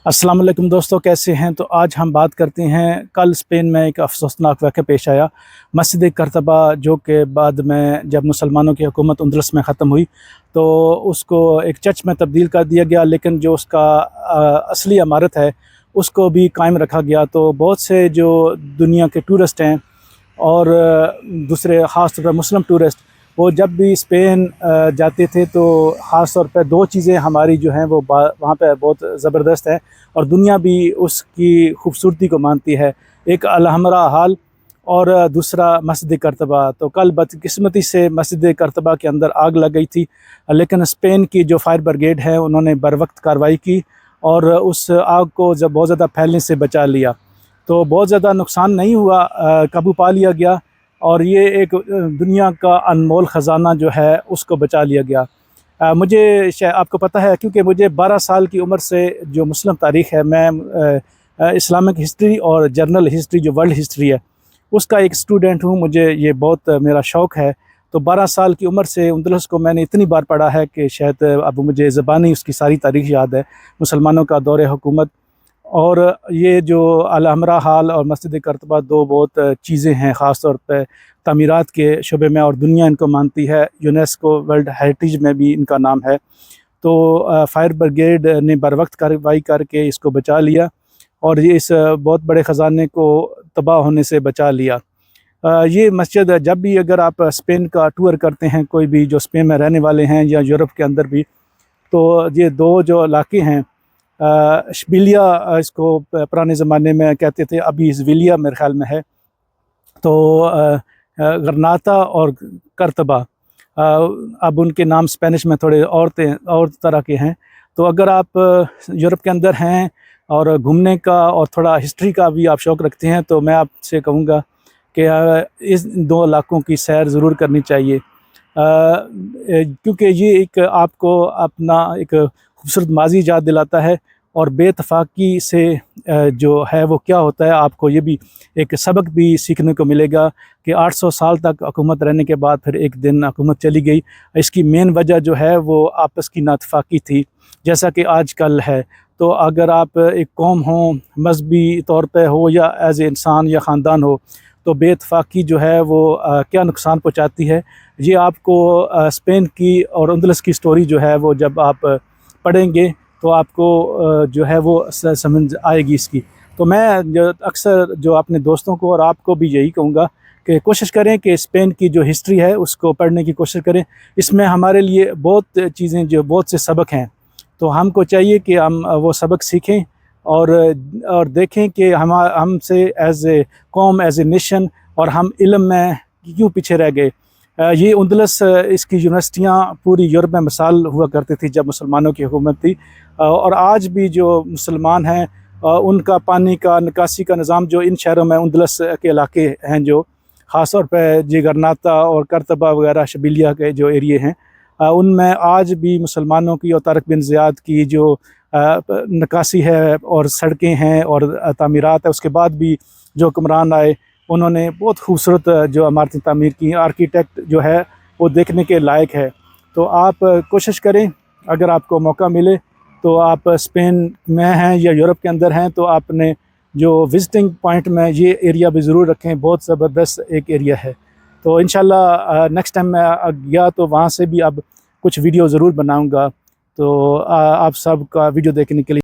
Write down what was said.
अस्सलाम वालेकुम दोस्तों, कैसे हैं। तो आज हम बात करते हैं, कल स्पेन में एक अफसोसनाक वाक़या पेश आया। मस्जिद कर्तबा जो कि बाद में जब मुसलमानों की हुकूमत उंदलस में ख़त्म हुई तो उसको एक चर्च में तब्दील कर दिया गया, लेकिन जो उसका असली इमारत है उसको भी कायम रखा गया। तो बहुत से जो दुनिया के टूरिस्ट हैं और दूसरे ख़ास तौर पर मुस्लिम टूरिस्ट, वो जब भी स्पेन जाते थे तो ख़ास तौर पर दो चीज़ें हमारी जो हैं वो वहाँ पे बहुत ज़बरदस्त है और दुनिया भी उसकी खूबसूरती को मानती है। एक अलहमरा हाल और दूसरा मस्जिद कर्तबा। तो कल बदकिस्मती से मस्जिद कर्तबा के अंदर आग लग गई थी, लेकिन स्पेन की जो फायर ब्रिगेड है उन्होंने बर वक्त कार्रवाई की और उस आग को जब बहुत ज़्यादा फैलने से बचा लिया। तो बहुत ज़्यादा नुकसान नहीं हुआ, काबू पा लिया गया और ये एक दुनिया का अनमोल ख़जाना जो है उसको बचा लिया गया। मुझे शायद आपको पता है, क्योंकि मुझे 12 साल की उम्र से जो मुस्लिम तारीख़ है, मैं इस्लामिक हिस्ट्री और जर्नल हिस्ट्री जो वर्ल्ड हिस्ट्री है उसका एक स्टूडेंट हूँ। मुझे ये बहुत मेरा शौक़ है। तो 12 साल की उम्र से उंदलस को मैंने इतनी बार पढ़ा है कि शायद अब मुझे ज़बानी उसकी सारी तारीख़ याद है, मुसलमानों का दौर हुकूमत। और ये जो अलहमरा हाल और मस्जिद कर्तबा दो बहुत चीज़ें हैं ख़ास तौर पे तामीरात के शुबे में, और दुनिया इनको मानती है, यूनेस्को वर्ल्ड हेरिटेज में भी इनका नाम है। तो फायर ब्रिगेड ने बर वक्त कार्रवाई करके इसको बचा लिया और ये इस बहुत बड़े ख़जाने को तबाह होने से बचा लिया। ये मस्जिद जब भी अगर आप स्पेन का टूर करते हैं, कोई भी जो स्पेन में रहने वाले हैं या यूरोप के अंदर भी, तो ये दो जो इलाके हैं, इशबिलिया इसको पुराने ज़माने में कहते थे, अभी इशबिलिया मेरे ख़्याल में है। तो गरनाता और कर्तबा, अब उनके नाम स्पेनिश में थोड़े और तरह के हैं। तो अगर आप यूरोप के अंदर हैं और घूमने का और थोड़ा हिस्ट्री का भी आप शौक़ रखते हैं, तो मैं आपसे कहूँगा कि इस दो इलाकों की सैर ज़रूर करनी चाहिए, क्योंकि ये एक आपको अपना एक खूबसूरत माज़ी याद दिलाता है और बेइत्तेफ़ाक़ी से जो है वो क्या होता है, आपको ये भी एक सबक भी सीखने को मिलेगा कि 800 साल तक हुकूमत रहने के बाद फिर एक दिन हुकूमत चली गई। इसकी मेन वजह जो है वो आपस की नाइत्तेफ़ाक़ी थी, जैसा कि आजकल है। तो अगर आप एक कौम हो, मजहबी तौर पे हो या एज़ ए इंसान या ख़ानदान हो, तो बेइत्तेफ़ाक़ी जो है वो क्या नुकसान पहुँचाती है, ये आपको स्पेन की और उंदलस की स्टोरी जो है वो जब आप पढ़ेंगे तो आपको जो है वो समझ आएगी इसकी। तो मैं जो अक्सर जो अपने दोस्तों को और आपको भी यही कहूँगा कि कोशिश करें कि स्पेन की जो हिस्ट्री है उसको पढ़ने की कोशिश करें। इसमें हमारे लिए बहुत चीज़ें, जो बहुत से सबक हैं, तो हमको चाहिए कि हम वो सबक सीखें और देखें कि हमसे एज़ ए कौम, एज़ ए नेशन, और हम इल्म में क्यों पीछे रह गए। ये उंदलस, इसकी यूनिवर्सिटियाँ पूरी यूरोप में मिसाल हुआ करती थी जब मुसलमानों की हुकूमत थी, और आज भी जो मुसलमान हैं उनका पानी का निकासी का निज़ाम जो इन शहरों में उंदलस के इलाके हैं, जो ख़ास तौर पे जी गरनाता और कर्तबा वगैरह शबिलिया के जो एरिए हैं, उनमें आज भी मुसलमानों की और तारिक बिन ज़ियाद की जो निकासी है और सड़कें हैं और तामीरात है, उसके बाद भी जो हुक्मरान आए उन्होंने बहुत खूबसूरत जो इमारतें तामीर की। आर्किटेक्ट जो है वो देखने के लायक है। तो आप कोशिश करें, अगर आपको मौका मिले तो आप स्पेन में हैं या यूरोप के अंदर हैं, तो आपने जो विज़िटिंग पॉइंट में ये एरिया भी ज़रूर रखें, बहुत ज़बरदस्त एक एरिया है। तो इंशाल्लाह नेक्स्ट टाइम मैं गया तो वहाँ से भी अब कुछ वीडियो ज़रूर बनाऊँगा। तो आप सब का वीडियो देखने के लिए